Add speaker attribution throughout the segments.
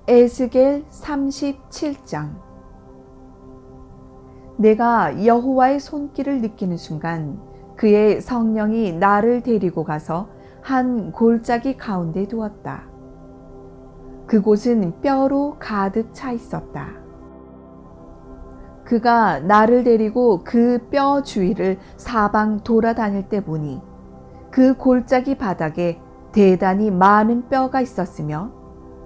Speaker 1: 에스겔 37장. 내가 여호와의 손길을 느끼는 순간 그의 성령이 나를 데리고 가서 한 골짜기 가운데 두었다. 그곳은 뼈로 가득 차 있었다. 그가 나를 데리고 그 뼈 주위를 사방 돌아다닐 때 보니 그 골짜기 바닥에 대단히 많은 뼈가 있었으며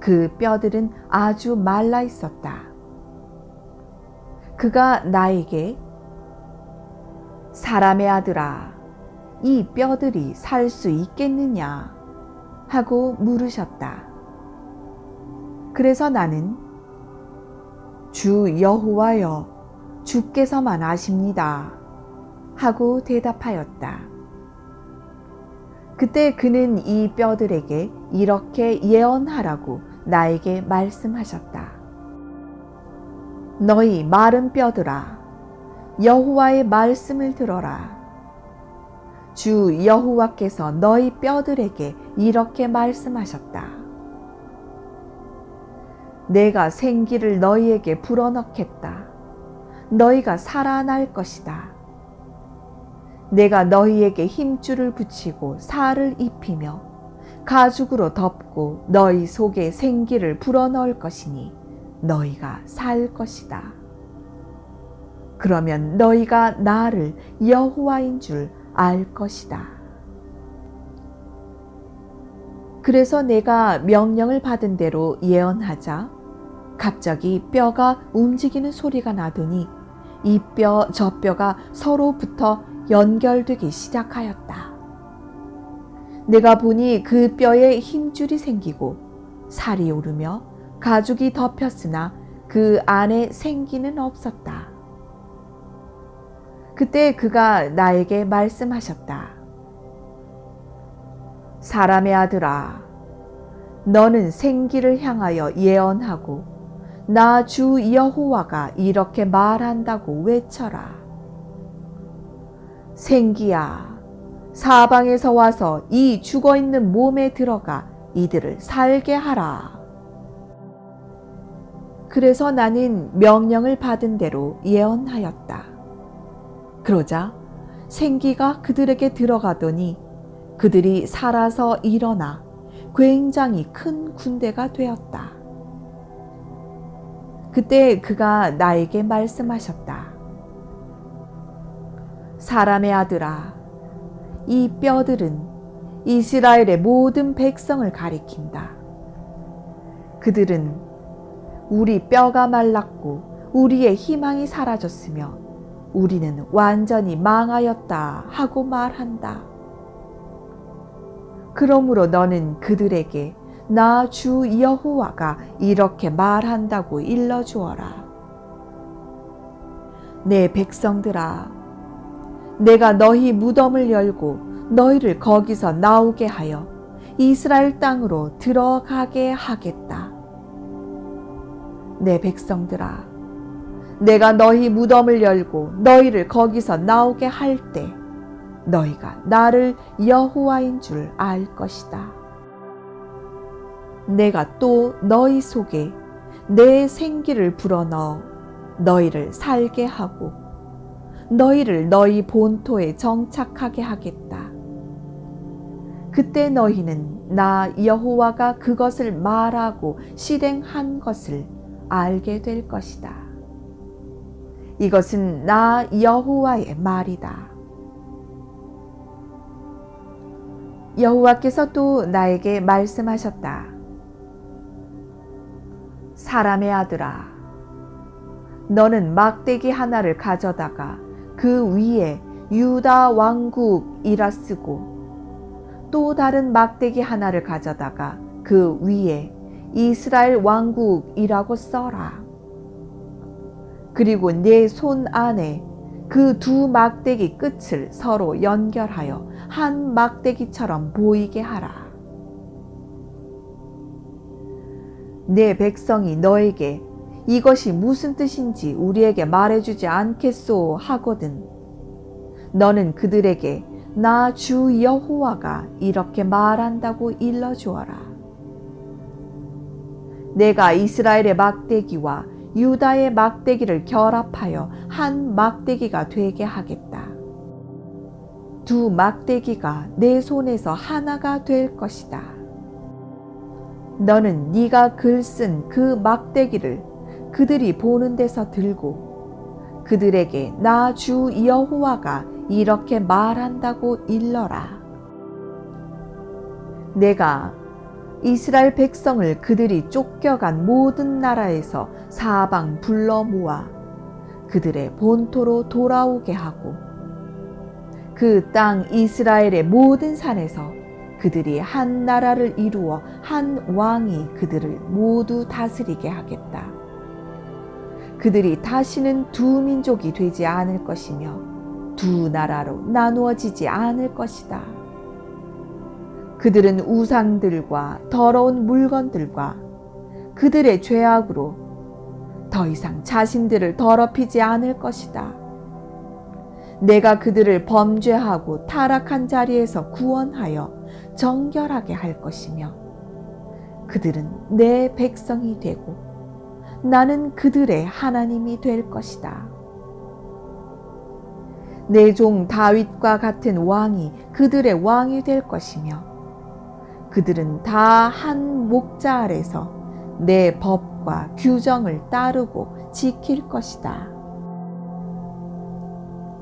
Speaker 1: 그 뼈들은 아주 말라 있었다. 그가 나에게 사람의 아들아, 이 뼈들이 살 수 있겠느냐 하고 물으셨다. 그래서 나는 주 여호와여, 주께서만 아십니다 하고 대답하였다. 그때 그는 이 뼈들에게 이렇게 예언하라고 나에게 말씀하셨다. 너희 마른 뼈들아, 여호와의 말씀을 들어라. 주 여호와께서 너희 뼈들에게 이렇게 말씀하셨다. 내가 생기를 너희에게 불어넣겠다. 너희가 살아날 것이다. 내가 너희에게 힘줄을 붙이고 살을 입히며 가죽으로 덮고 너희 속에 생기를 불어넣을 것이니 너희가 살 것이다. 그러면 너희가 나를 여호와인 줄 알 것이다. 그래서 내가 명령을 받은 대로 예언하자 갑자기 뼈가 움직이는 소리가 나더니 이 뼈 저 뼈가 서로 붙어 연결되기 시작하였다. 내가 보니 그 뼈에 힘줄이 생기고 살이 오르며 가죽이 덮였으나 그 안에 생기는 없었다. 그때 그가 나에게 말씀하셨다. 사람의 아들아, 너는 생기를 향하여 예언하고 나 주 여호와가 이렇게 말한다고 외쳐라. 생기야, 사방에서 와서 이 죽어있는 몸에 들어가 이들을 살게 하라. 그래서 나는 명령을 받은 대로 예언하였다. 그러자 생기가 그들에게 들어가더니 그들이 살아서 일어나 굉장히 큰 군대가 되었다. 그때 그가 나에게 말씀하셨다. 사람의 아들아, 이 뼈들은 이스라엘의 모든 백성을 가리킨다. 그들은 우리 뼈가 말랐고 우리의 희망이 사라졌으며 우리는 완전히 망하였다 하고 말한다. 그러므로 너는 그들에게 나 주 여호와가 이렇게 말한다고 일러주어라. 내 백성들아, 내가 너희 무덤을 열고 너희를 거기서 나오게 하여 이스라엘 땅으로 들어가게 하겠다. 내 백성들아, 내가 너희 무덤을 열고 너희를 거기서 나오게 할 때 너희가 나를 여호와인 줄 알 것이다. 내가 또 너희 속에 내 생기를 불어넣어 너희를 살게 하고 너희를 너희 본토에 정착하게 하겠다. 그때 너희는 나 여호와가 그것을 말하고 실행한 것을 알게 될 것이다. 이것은 나 여호와의 말이다. 여호와께서 또 나에게 말씀하셨다. 사람의 아들아, 너는 막대기 하나를 가져다가 그 위에 유다 왕국이라 쓰고 또 다른 막대기 하나를 가져다가 그 위에 이스라엘 왕국이라고 써라. 그리고 내 손 안에 그 두 막대기 끝을 서로 연결하여 한 막대기처럼 보이게 하라. 내 백성이 너에게 이것이 무슨 뜻인지 우리에게 말해주지 않겠소 하거든 너는 그들에게 나 주 여호와가 이렇게 말한다고 일러주어라. 내가 이스라엘의 막대기와 유다의 막대기를 결합하여 한 막대기가 되게 하겠다. 두 막대기가 내 손에서 하나가 될 것이다. 너는 네가 글 쓴 그 막대기를 그들이 보는 데서 들고 그들에게 나 주 여호와가 이렇게 말한다고 일러라. 내가 이스라엘 백성을 그들이 쫓겨간 모든 나라에서 사방 불러 모아 그들의 본토로 돌아오게 하고 그 땅 이스라엘의 모든 산에서 그들이 한 나라를 이루어 한 왕이 그들을 모두 다스리게 하겠다. 그들이 다시는 두 민족이 되지 않을 것이며 두 나라로 나누어지지 않을 것이다. 그들은 우상들과 더러운 물건들과 그들의 죄악으로 더 이상 자신들을 더럽히지 않을 것이다. 내가 그들을 범죄하고 타락한 자리에서 구원하여 정결하게 할 것이며 그들은 내 백성이 되고 나는 그들의 하나님이 될 것이다. 내 종 다윗과 같은 왕이 그들의 왕이 될 것이며 그들은 다 한 목자 아래서 내 법과 규정을 따르고 지킬 것이다.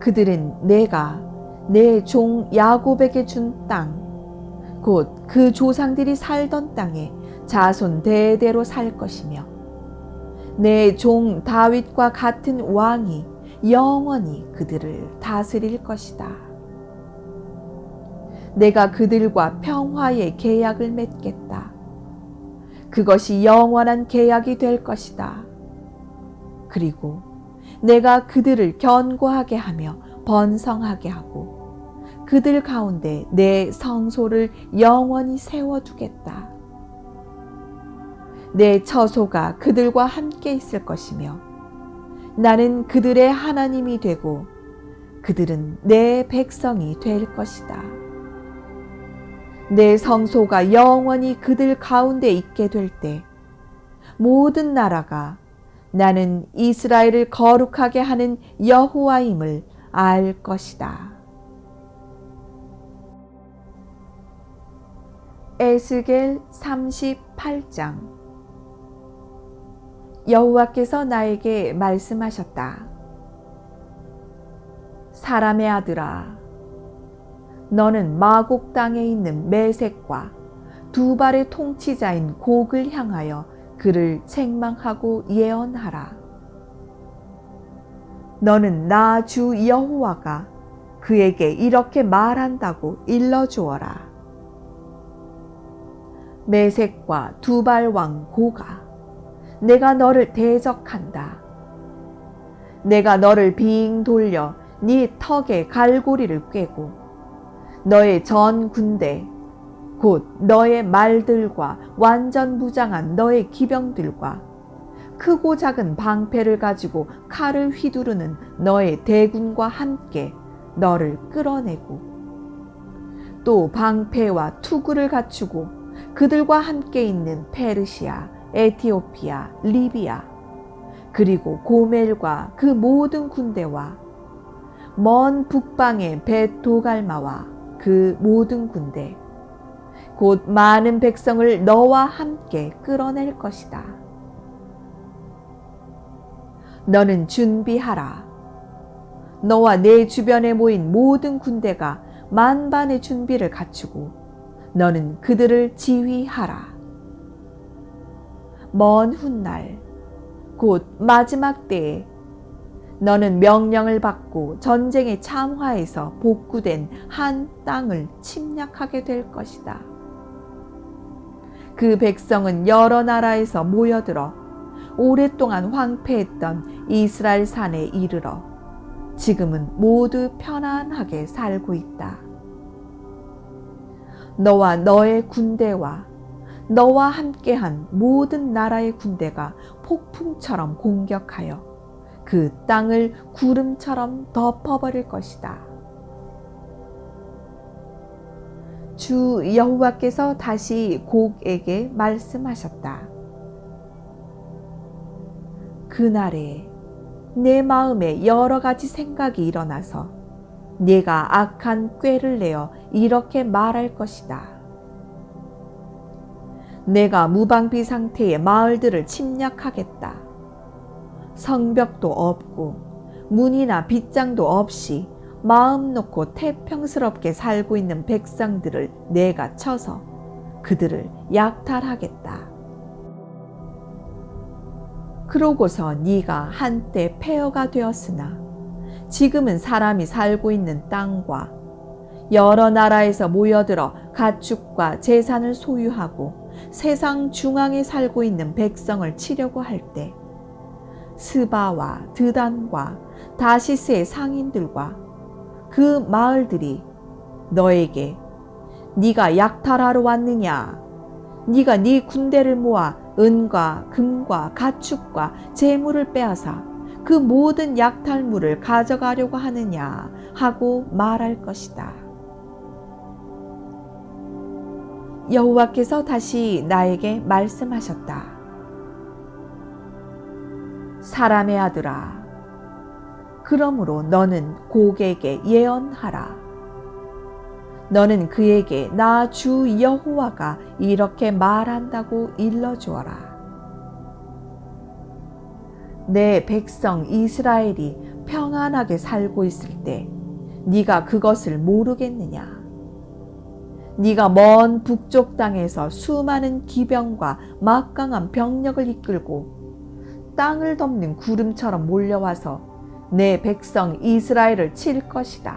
Speaker 1: 그들은 내가 내 종 야곱에게 준 땅, 곧 그 조상들이 살던 땅에 자손 대대로 살 것이며 내 종 다윗과 같은 왕이 영원히 그들을 다스릴 것이다. 내가 그들과 평화의 계약을 맺겠다. 그것이 영원한 계약이 될 것이다. 그리고 내가 그들을 견고하게 하며 번성하게 하고 그들 가운데 내 성소를 영원히 세워두겠다. 내 처소가 그들과 함께 있을 것이며 나는 그들의 하나님이 되고 그들은 내 백성이 될 것이다. 내 성소가 영원히 그들 가운데 있게 될 때 모든 나라가 나는 이스라엘을 거룩하게 하는 여호와임을 알 것이다. 에스겔 38장. 여호와께서 나에게 말씀하셨다. 사람의 아들아, 너는 마곡 땅에 있는 메색과 두발의 통치자인 곡을 향하여 그를 책망하고 예언하라. 너는 나 주 여호와가 그에게 이렇게 말한다고 일러주어라. 메색과 두발 왕 고가, 내가 너를 대적한다. 내가 너를 빙 돌려 네 턱에 갈고리를 꿰고 너의 전 군대 곧 너의 말들과 완전 무장한 너의 기병들과 크고 작은 방패를 가지고 칼을 휘두르는 너의 대군과 함께 너를 끌어내고 또 방패와 투구를 갖추고 그들과 함께 있는 페르시아, 에티오피아, 리비아 그리고 고멜과 그 모든 군대와 먼 북방의 벳도갈마와 그 모든 군대 곧 많은 백성을 너와 함께 끌어낼 것이다. 너는 준비하라. 너와 내 주변에 모인 모든 군대가 만반의 준비를 갖추고 너는 그들을 지휘하라. 먼 훗날 곧 마지막 때에 너는 명령을 받고 전쟁의 참화에서 복구된 한 땅을 침략하게 될 것이다. 그 백성은 여러 나라에서 모여들어 오랫동안 황폐했던 이스라엘 산에 이르러 지금은 모두 편안하게 살고 있다. 너와 너의 군대와 너와 함께한 모든 나라의 군대가 폭풍처럼 공격하여 그 땅을 구름처럼 덮어버릴 것이다. 주 여호와께서 다시 곡에게 말씀하셨다. 그날에 내 마음에 여러 가지 생각이 일어나서 네가 악한 꾀를 내어 이렇게 말할 것이다. 내가 무방비 상태의 마을들을 침략하겠다. 성벽도 없고 문이나 빗장도 없이 마음 놓고 태평스럽게 살고 있는 백성들을 내가 쳐서 그들을 약탈하겠다. 그러고서 네가 한때 폐허가 되었으나 지금은 사람이 살고 있는 땅과 여러 나라에서 모여들어 가축과 재산을 소유하고 세상 중앙에 살고 있는 백성을 치려고 할 때 스바와 드단과 다시스의 상인들과 그 마을들이 너에게 네가 약탈하러 왔느냐? 네가 네 군대를 모아 은과 금과 가축과 재물을 빼앗아 그 모든 약탈물을 가져가려고 하느냐 하고 말할 것이다. 여호와께서 다시 나에게 말씀하셨다. 사람의 아들아, 그러므로 너는 곡에게 예언하라. 너는 그에게 나 주 여호와가 이렇게 말한다고 일러주어라. 내 백성 이스라엘이 평안하게 살고 있을 때 네가 그것을 모르겠느냐? 네가 먼 북쪽 땅에서 수많은 기병과 막강한 병력을 이끌고 땅을 덮는 구름처럼 몰려와서 내 백성 이스라엘을 칠 것이다.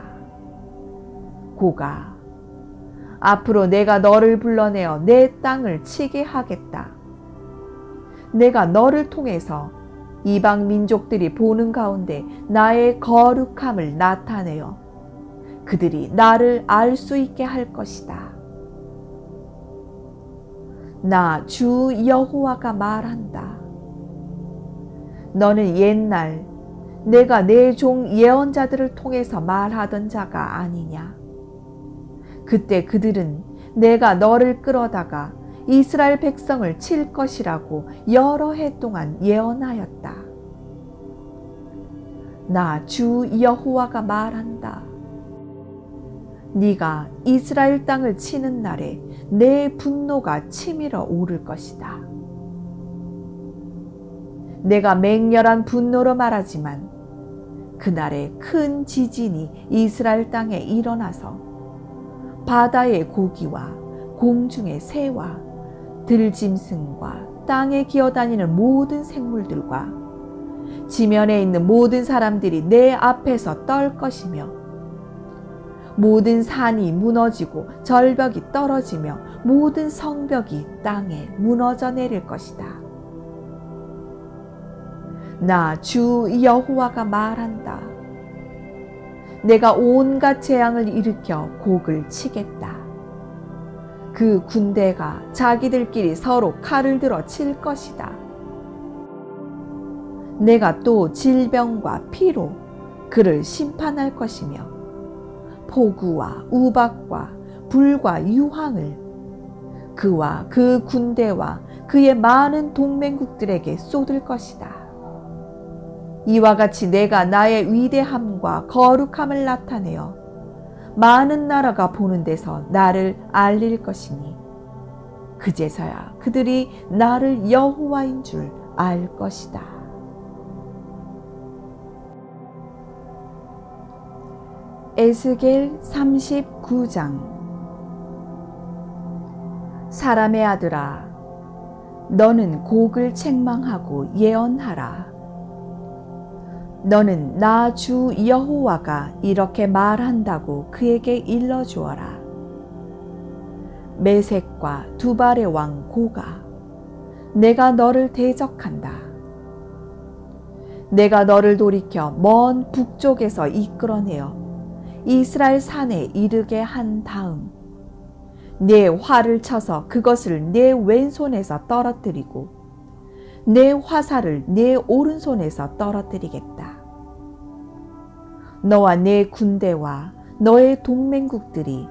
Speaker 1: 고가, 앞으로 내가 너를 불러내어 내 땅을 치게 하겠다. 내가 너를 통해서 이방 민족들이 보는 가운데 나의 거룩함을 나타내어 그들이 나를 알 수 있게 할 것이다. 나 주 여호와가 말한다. 너는 옛날 내가 내 종 예언자들을 통해서 말하던 자가 아니냐? 그때 그들은 내가 너를 끌어다가 이스라엘 백성을 칠 것이라고 여러 해 동안 예언하였다. 나 주 여호와가 말한다. 네가 이스라엘 땅을 치는 날에 내 분노가 치밀어 오를 것이다. 내가 맹렬한 분노로 말하지만 그날에 큰 지진이 이스라엘 땅에 일어나서 바다의 고기와 공중의 새와 들짐승과 땅에 기어다니는 모든 생물들과 지면에 있는 모든 사람들이 내 앞에서 떨 것이며 모든 산이 무너지고 절벽이 떨어지며 모든 성벽이 땅에 무너져 내릴 것이다. 나 주 여호와가 말한다. 내가 온갖 재앙을 일으켜 곡을 치겠다. 그 군대가 자기들끼리 서로 칼을 들어 칠 것이다. 내가 또 질병과 피로 그를 심판할 것이며 폭우와 우박과 불과 유황을 그와 그 군대와 그의 많은 동맹국들에게 쏟을 것이다. 이와 같이 내가 나의 위대함과 거룩함을 나타내어 많은 나라가 보는 데서 나를 알릴 것이니 그제서야 그들이 나를 여호와인 줄 알 것이다. 에스겔 39장. 사람의 아들아, 너는 곡을 책망하고 예언하라. 너는 나 주 여호와가 이렇게 말한다고 그에게 일러주어라. 메색과 두발의 왕 고가, 내가 너를 대적한다. 내가 너를 돌이켜 먼 북쪽에서 이끌어내어 이스라엘 산에 이르게 한 다음 내 활을 쳐서 그것을 내 왼손에서 떨어뜨리고 내 화살을 내 오른손에서 떨어뜨리겠다. 너와 내 군대와 너의 동맹국들이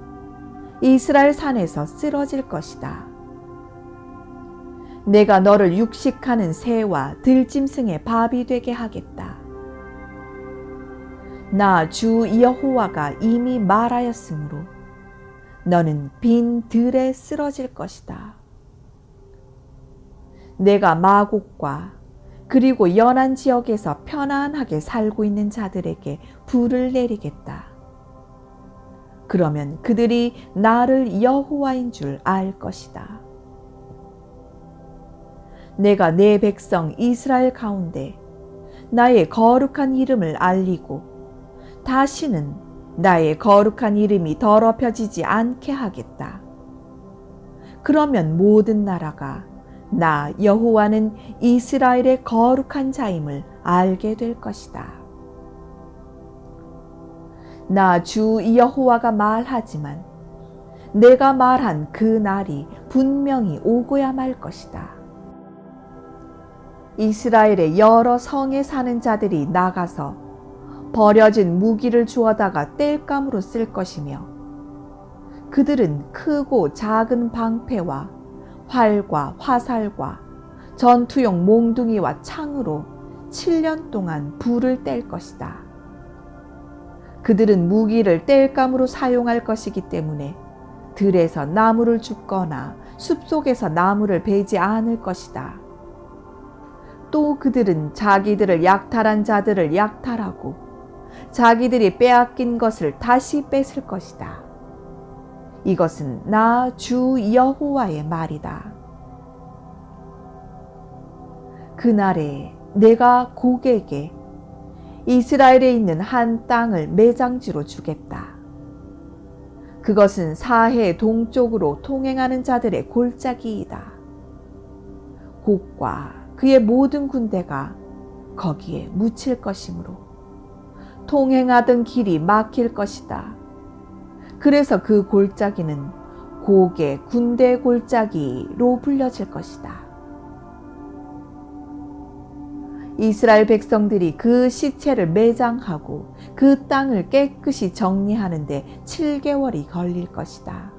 Speaker 1: 이스라엘 산에서 쓰러질 것이다. 내가 너를 육식하는 새와 들짐승의 밥이 되게 하겠다. 나 주 여호와가 이미 말하였으므로 너는 빈 들에 쓰러질 것이다. 내가 마곡과 그리고 연안 지역에서 편안하게 살고 있는 자들에게 불을 내리겠다. 그러면 그들이 나를 여호와인 줄 알 것이다. 내가 내 백성 이스라엘 가운데 나의 거룩한 이름을 알리고 다시는 나의 거룩한 이름이 더럽혀지지 않게 하겠다. 그러면 모든 나라가 나 여호와는 이스라엘의 거룩한 자임을 알게 될 것이다. 나 주 여호와가 말하지만 내가 말한 그 날이 분명히 오고야 말 것이다. 이스라엘의 여러 성에 사는 자들이 나가서 버려진 무기를 주워다가 땔감으로 쓸 것이며 그들은 크고 작은 방패와 활과 화살과 전투용 몽둥이와 창으로 7년 동안 불을 뗄 것이다. 그들은 무기를 땔감으로 사용할 것이기 때문에 들에서 나무를 줍거나 숲속에서 나무를 베지 않을 것이다. 또 그들은 자기들을 약탈한 자들을 약탈하고 자기들이 빼앗긴 것을 다시 뺏을 것이다. 이것은 나 주 여호와의 말이다. 그날에 내가 곡에게 이스라엘에 있는 한 땅을 매장지로 주겠다. 그것은 사해 동쪽으로 통행하는 자들의 골짜기이다. 곡과 그의 모든 군대가 거기에 묻힐 것이므로 통행하던 길이 막힐 것이다. 그래서 그 골짜기는 곡의 군대 골짜기로 불려질 것이다. 이스라엘 백성들이 그 시체를 매장하고 그 땅을 깨끗이 정리하는데 7개월이 걸릴 것이다.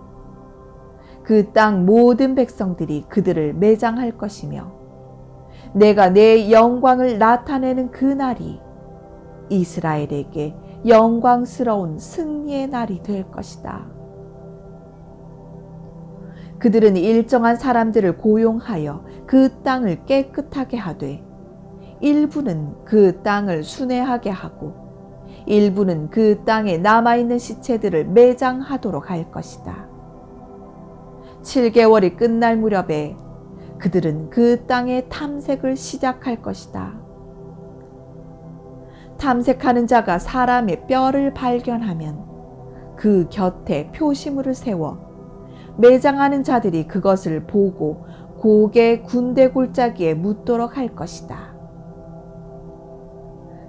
Speaker 1: 그 땅 모든 백성들이 그들을 매장할 것이며 내가 내 영광을 나타내는 그 날이 이스라엘에게 영광스러운 승리의 날이 될 것이다. 그들은 일정한 사람들을 고용하여 그 땅을 깨끗하게 하되 일부는 그 땅을 순회하게 하고 일부는 그 땅에 남아있는 시체들을 매장하도록 할 것이다. 7개월이 끝날 무렵에 그들은 그 땅의 탐색을 시작할 것이다. 탐색하는 자가 사람의 뼈를 발견하면 그 곁에 표시물을 세워 매장하는 자들이 그것을 보고 곡의 군대 골짜기에 묻도록 할 것이다.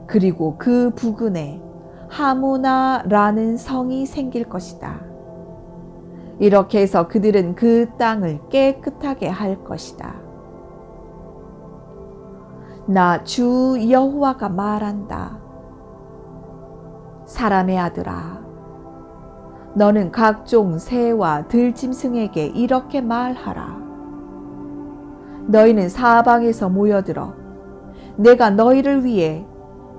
Speaker 1: 그리고 그 부근에 하모나라는 성이 생길 것이다. 이렇게 해서 그들은 그 땅을 깨끗하게 할 것이다. 나 주 여호와가 말한다. 사람의 아들아, 너는 각종 새와 들짐승에게 이렇게 말하라. 너희는 사방에서 모여들어 내가 너희를 위해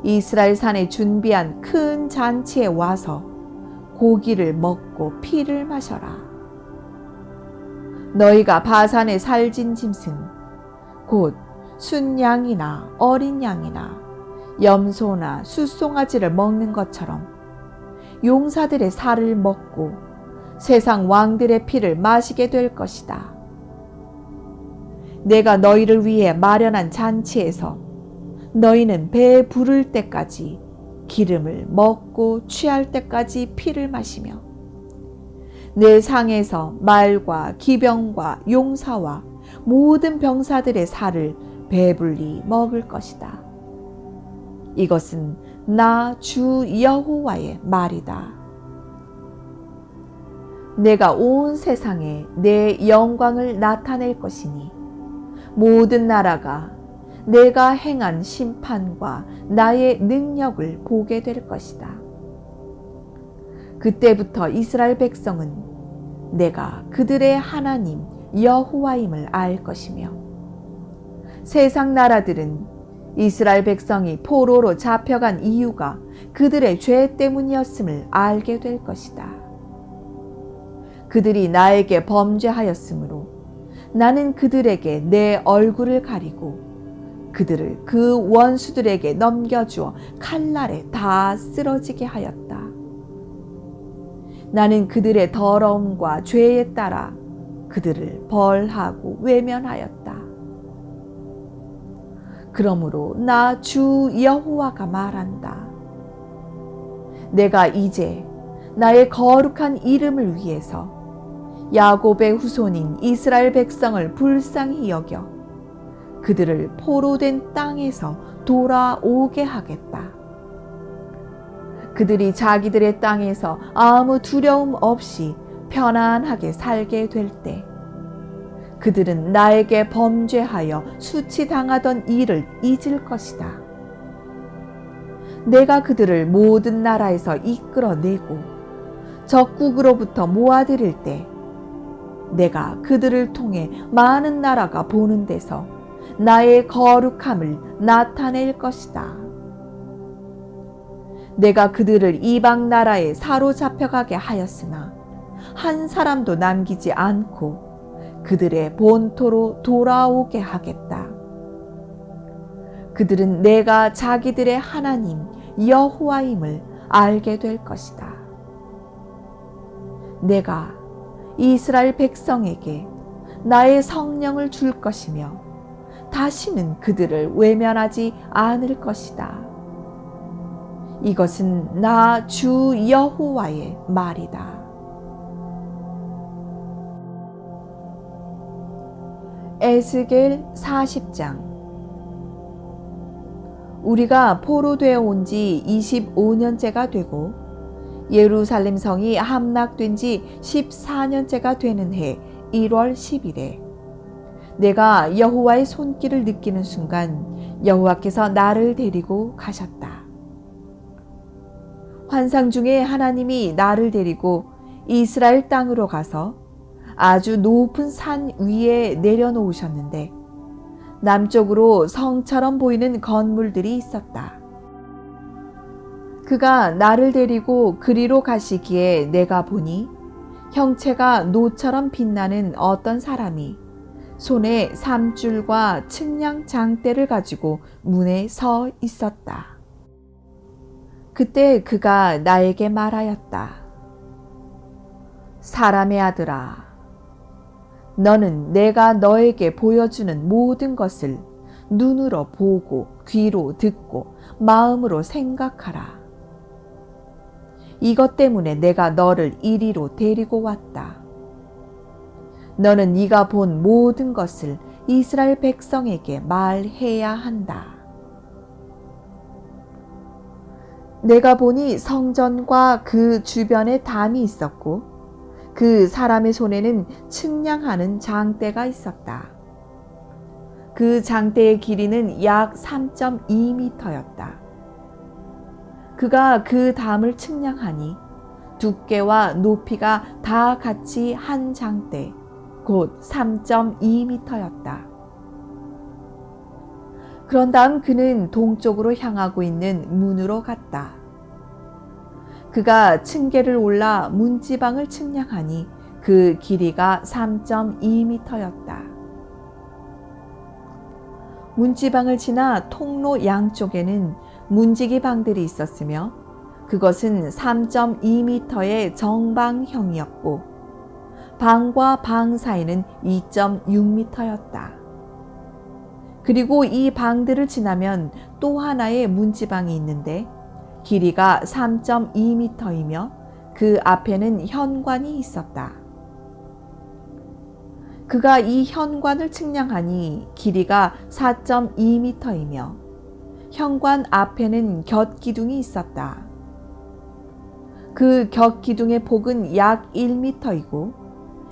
Speaker 1: 이스라엘 산에 준비한 큰 잔치에 와서 고기를 먹고 피를 마셔라. 너희가 바산의 살진 짐승 곧 순양이나 어린 양이나 염소나 숫송아지를 먹는 것처럼 용사들의 살을 먹고 세상 왕들의 피를 마시게 될 것이다. 내가 너희를 위해 마련한 잔치에서 너희는 배에 부를 때까지 기름을 먹고 취할 때까지 피를 마시며 내 상에서 말과 기병과 용사와 모든 병사들의 살을 배불리 먹을 것이다. 이것은 나 주 여호와의 말이다. 내가 온 세상에 내 영광을 나타낼 것이니 모든 나라가 내가 행한 심판과 나의 능력을 보게 될 것이다. 그때부터 이스라엘 백성은 내가 그들의 하나님 여호와임을 알 것이며 세상 나라들은 이스라엘 백성이 포로로 잡혀간 이유가 그들의 죄 때문이었음을 알게 될 것이다. 그들이 나에게 범죄하였으므로 나는 그들에게 내 얼굴을 가리고 그들을 그 원수들에게 넘겨주어 칼날에 다 쓰러지게 하였다. 나는 그들의 더러움과 죄에 따라 그들을 벌하고 외면하였다. 그러므로 나 주 여호와가 말한다. 내가 이제 나의 거룩한 이름을 위해서 야곱의 후손인 이스라엘 백성을 불쌍히 여겨 그들을 포로된 땅에서 돌아오게 하겠다. 그들이 자기들의 땅에서 아무 두려움 없이 편안하게 살게 될 때 그들은 나에게 범죄하여 수치당하던 일을 잊을 것이다. 내가 그들을 모든 나라에서 이끌어내고 적국으로부터 모아들일 때 내가 그들을 통해 많은 나라가 보는 데서 나의 거룩함을 나타낼 것이다. 내가 그들을 이방 나라에 사로잡혀가게 하였으나 한 사람도 남기지 않고 그들의 본토로 돌아오게 하겠다. 그들은 내가 자기들의 하나님 여호와임을 알게 될 것이다. 내가 이스라엘 백성에게 나의 성령을 줄 것이며 다시는 그들을 외면하지 않을 것이다. 이것은 나 주 여호와의 말이다. 에스겔 40장. 우리가 포로되어 온 지 25년째가 되고 예루살렘 성이 함락된 지 14년째가 되는 해 1월 10일에 내가 여호와의 손길을 느끼는 순간 여호와께서 나를 데리고 가셨다. 환상 중에 하나님이 나를 데리고 이스라엘 땅으로 가서 아주 높은 산 위에 내려놓으셨는데 남쪽으로 성처럼 보이는 건물들이 있었다. 그가 나를 데리고 그리로 가시기에 내가 보니 형체가 노처럼 빛나는 어떤 사람이 손에 삼줄과 측량 장대를 가지고 문에 서 있었다. 그때 그가 나에게 말하였다. 사람의 아들아, 너는 내가 너에게 보여주는 모든 것을 눈으로 보고 귀로 듣고 마음으로 생각하라. 이것 때문에 내가 너를 이리로 데리고 왔다. 너는 네가 본 모든 것을 이스라엘 백성에게 말해야 한다. 내가 보니 성전과 그 주변에 담이 있었고 그 사람의 손에는 측량하는 장대가 있었다. 그 장대의 길이는 약 3.2m였다. 그가 그 담을 측량하니 두께와 높이가 다 같이 한 장대, 곧 3.2m였다. 그런 다음 그는 동쪽으로 향하고 있는 문으로 갔다. 그가 층계를 올라 문지방을 측량하니 그 길이가 3.2m였다. 문지방을 지나 통로 양쪽에는 문지기 방들이 있었으며 그것은 3.2m의 정방형이었고 방과 방 사이는 2.6m였다. 그리고 이 방들을 지나면 또 하나의 문지방이 있는데 길이가 3.2m이며 그 앞에는 현관이 있었다. 그가 이 현관을 측량하니 길이가 4.2m이며 현관 앞에는 곁기둥이 있었다. 그 곁기둥의 폭은 약 1m이고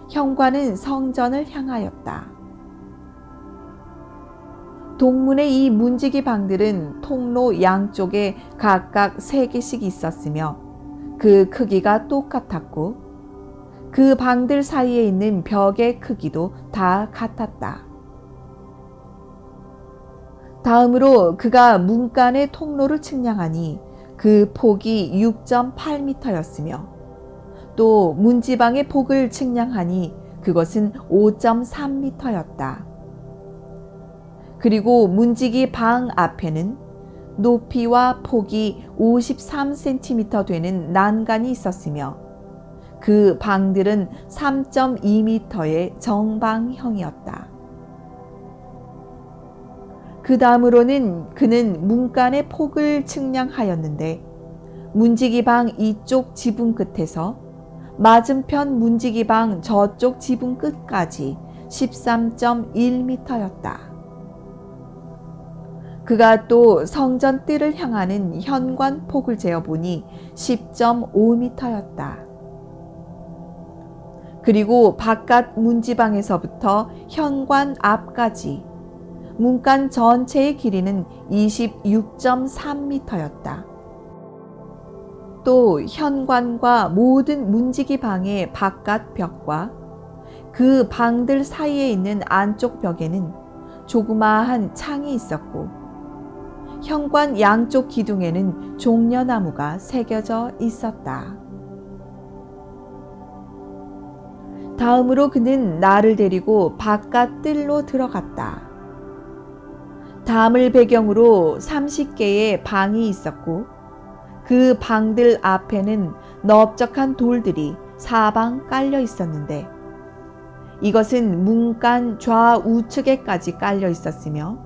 Speaker 1: 현관은 성전을 향하였다. 동문의 이 문지기 방들은 통로 양쪽에 각각 3개씩 있었으며 그 크기가 똑같았고 그 방들 사이에 있는 벽의 크기도 다 같았다. 다음으로 그가 문간의 통로를 측량하니 그 폭이 6.8m였으며 또 문지방의 폭을 측량하니 그것은 5.3m였다. 그리고 문지기 방 앞에는 높이와 폭이 53cm 되는 난간이 있었으며 그 방들은 3.2m의 정방형이었다. 그 다음으로는 그는 문간의 폭을 측량하였는데 문지기 방 이쪽 지붕 끝에서 맞은편 문지기 방 저쪽 지붕 끝까지 13.1m였다. 그가 또 성전 뜰을 향하는 현관 폭을 재어보니 10.5m였다. 그리고 바깥 문지방에서부터 현관 앞까지 문간 전체의 길이는 26.3m였다. 또 현관과 모든 문지기 방의 바깥 벽과 그 방들 사이에 있는 안쪽 벽에는 조그마한 창이 있었고 현관 양쪽 기둥에는 종려나무가 새겨져 있었다. 다음으로 그는 나를 데리고 바깥 뜰로 들어갔다. 담을 배경으로 30개의 방이 있었고 그 방들 앞에는 넓적한 돌들이 사방 깔려 있었는데 이것은 문간 좌우측에까지 깔려 있었으며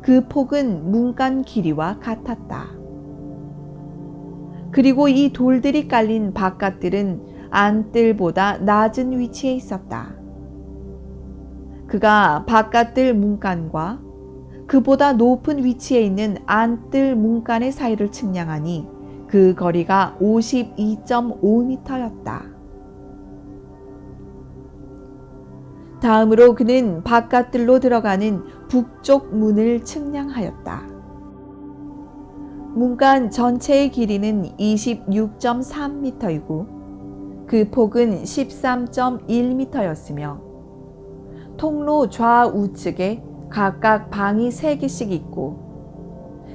Speaker 1: 그 폭은 문간 길이와 같았다. 그리고 이 돌들이 깔린 바깥들은 안뜰보다 낮은 위치에 있었다. 그가 바깥뜰 문간과 그보다 높은 위치에 있는 안뜰 문간의 사이를 측량하니 그 거리가 52.5m였다. 다음으로 그는 바깥뜰로 들어가는 북쪽 문을 측량하였다. 문간 전체의 길이는 26.3m이고 그 폭은 13.1m였으며 통로 좌우측에 각각 방이 3개씩 있고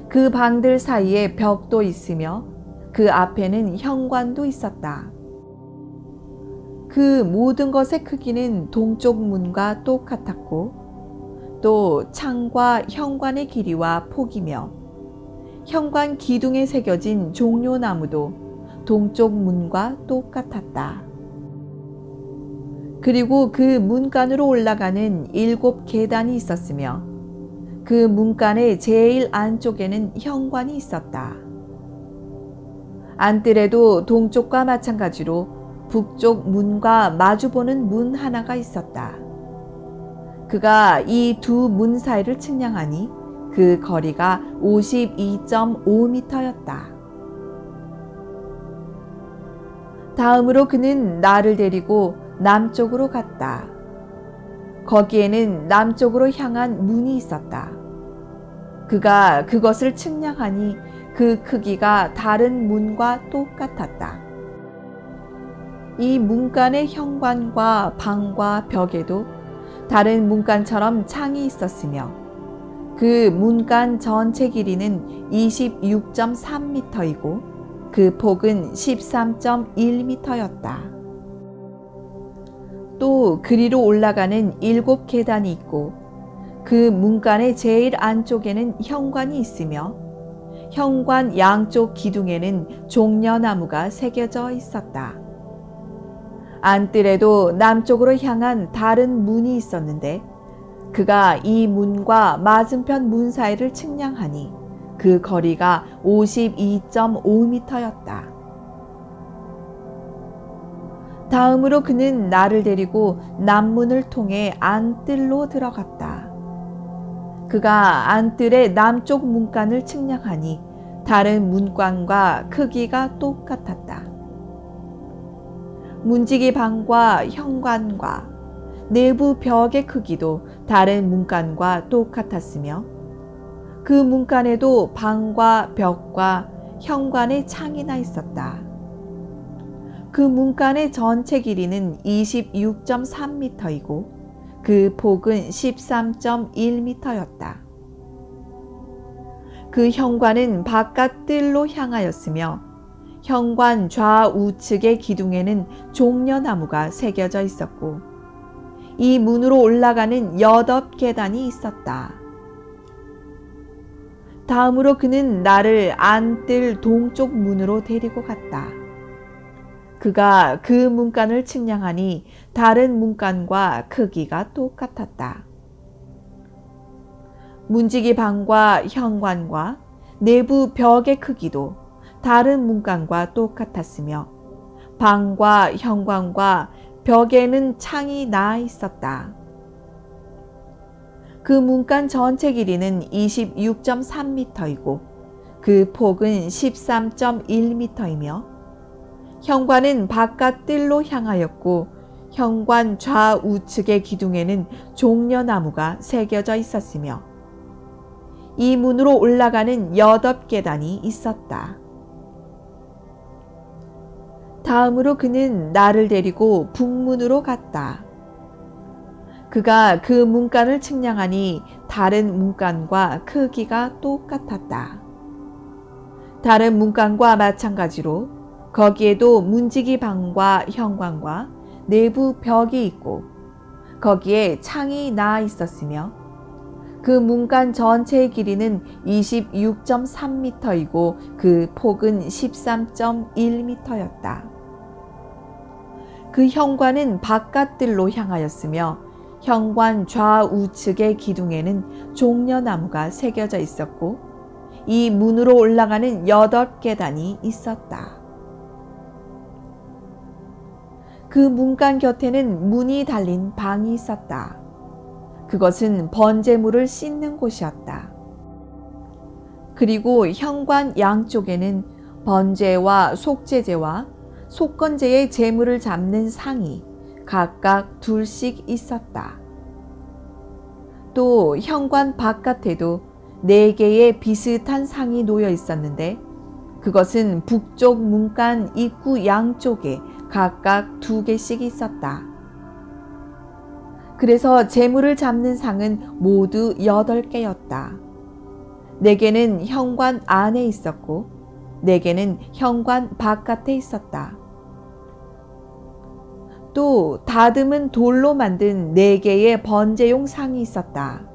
Speaker 1: 그 방들 사이에 벽도 있으며 그 앞에는 현관도 있었다. 그 모든 것의 크기는 동쪽 문과 똑같았고 또 창과 현관의 길이와 폭이며 현관 기둥에 새겨진 종려나무도 동쪽 문과 똑같았다. 그리고 그 문간으로 올라가는 7계단이 있었으며 그 문간의 제일 안쪽에는 현관이 있었다. 안뜰에도 동쪽과 마찬가지로 북쪽 문과 마주보는 문 하나가 있었다. 그가 이 두 문 사이를 측량하니 그 거리가 52.5m였다. 다음으로 그는 나를 데리고 남쪽으로 갔다. 거기에는 남쪽으로 향한 문이 있었다. 그가 그것을 측량하니 그 크기가 다른 문과 똑같았다. 이 문간의 현관과 방과 벽에도 다른 문간처럼 창이 있었으며 그 문간 전체 길이는 26.3m이고 그 폭은 13.1m였다. 또 그리로 올라가는 7계단이 있고 그 문간의 제일 안쪽에는 현관이 있으며 현관 양쪽 기둥에는 종려나무가 새겨져 있었다. 안뜰에도 남쪽으로 향한 다른 문이 있었는데 그가 이 문과 맞은편 문 사이를 측량하니 그 거리가 52.5m였다. 다음으로 그는 나를 데리고 남문을 통해 안뜰로 들어갔다. 그가 안뜰의 남쪽 문간을 측량하니 다른 문간과 크기가 똑같았다. 문지기 방과 현관과 내부 벽의 크기도 다른 문간과 똑같았으며 그 문간에도 방과 벽과 현관에 창이나 있었다. 그 문간의 전체 길이는 26.3m이고 그 폭은 13.1m였다. 그 현관은 바깥 뜰로 향하였으며 현관 좌우측의 기둥에는 종려나무가 새겨져 있었고 이 문으로 올라가는 8계단이 있었다. 다음으로 그는 나를 안뜰 동쪽 문으로 데리고 갔다. 그가 그 문간을 측량하니 다른 문간과 크기가 똑같았다. 문지기 방과 현관과 내부 벽의 크기도 다른 문간과 똑같았으며 방과 현관과 벽에는 창이 나 있었다. 그 문간 전체 길이는 26.3m이고 그 폭은 13.1m이며 현관은 바깥 뜰로 향하였고 현관 좌우측의 기둥에는 종려나무가 새겨져 있었으며 이 문으로 올라가는 8계단이 있었다. 다음으로 그는 나를 데리고 북문으로 갔다. 그가 그 문간을 측량하니 다른 문간과 크기가 똑같았다. 다른 문간과 마찬가지로 거기에도 문지기 방과 현관과 내부 벽이 있고 거기에 창이 나 있었으며 그 문간 전체의 길이는 26.3m이고 그 폭은 13.1m였다. 그 현관은 바깥뜰로 향하였으며 현관 좌우측의 기둥에는 종려나무가 새겨져 있었고 이 문으로 올라가는 8계단이 있었다. 그 문간 곁에는 문이 달린 방이 있었다. 그것은 번제물을 씻는 곳이었다. 그리고 현관 양쪽에는 번제와 속죄제와 속건제의 제물을 잡는 상이 각각 둘씩 있었다. 또 현관 바깥에도 4개의 비슷한 상이 놓여 있었는데 그것은 북쪽 문간 입구 양쪽에 각각 2개씩 있었다. 그래서 제물을 잡는 상은 모두 8개였다. 4개는 현관 안에 있었고 4개는 현관 바깥에 있었다. 또 다듬은 돌로 만든 4개의 번제용 상이 있었다.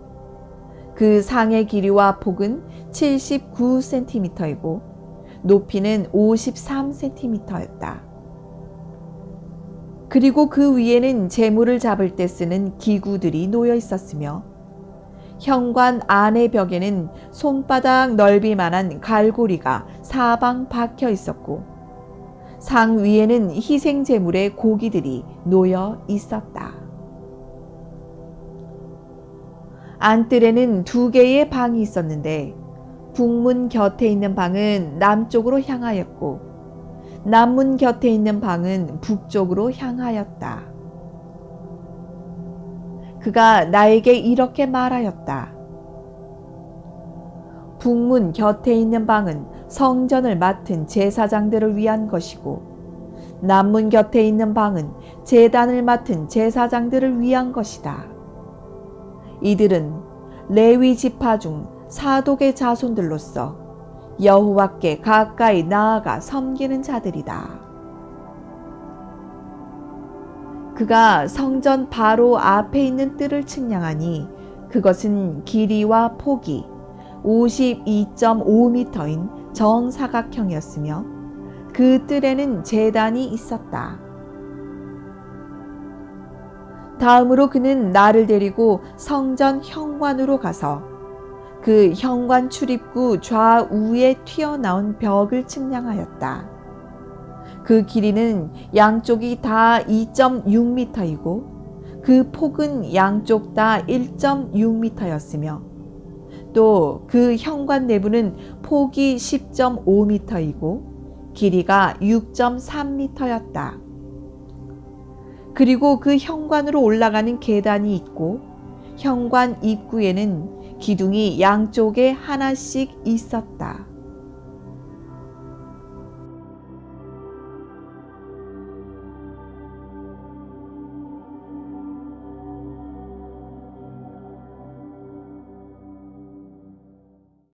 Speaker 1: 그 상의 길이와 폭은 79cm이고 높이는 53cm였다. 그리고 그 위에는 제물을 잡을 때 쓰는 기구들이 놓여 있었으며 현관 안의 벽에는 손바닥 넓이만한 갈고리가 사방 박혀 있었고 상 위에는 희생 제물의 고기들이 놓여 있었다. 안뜰에는 2개의 방이 있었는데 북문 곁에 있는 방은 남쪽으로 향하였고 남문 곁에 있는 방은 북쪽으로 향하였다. 그가 나에게 이렇게 말하였다. 북문 곁에 있는 방은 성전을 맡은 제사장들을 위한 것이고 남문 곁에 있는 방은 제단을 맡은 제사장들을 위한 것이다. 이들은 레위 지파 중 사독의 자손들로서 여호와께 가까이 나아가 섬기는 자들이다. 그가 성전 바로 앞에 있는 뜰을 측량하니 그것은 길이와 폭이 52.5m인 정사각형이었으며 그 뜰에는 제단이 있었다. 다음으로 그는 나를 데리고 성전 현관으로 가서 그 현관 출입구 좌우에 튀어나온 벽을 측량하였다. 그 길이는 양쪽이 다 2.6m이고 그 폭은 양쪽 다 1.6m였으며 또 그 현관 내부는 폭이 10.5m이고 길이가 6.3m였다. 그리고 그 현관으로 올라가는 계단이 있고 현관 입구에는 기둥이 양쪽에 하나씩 있었다.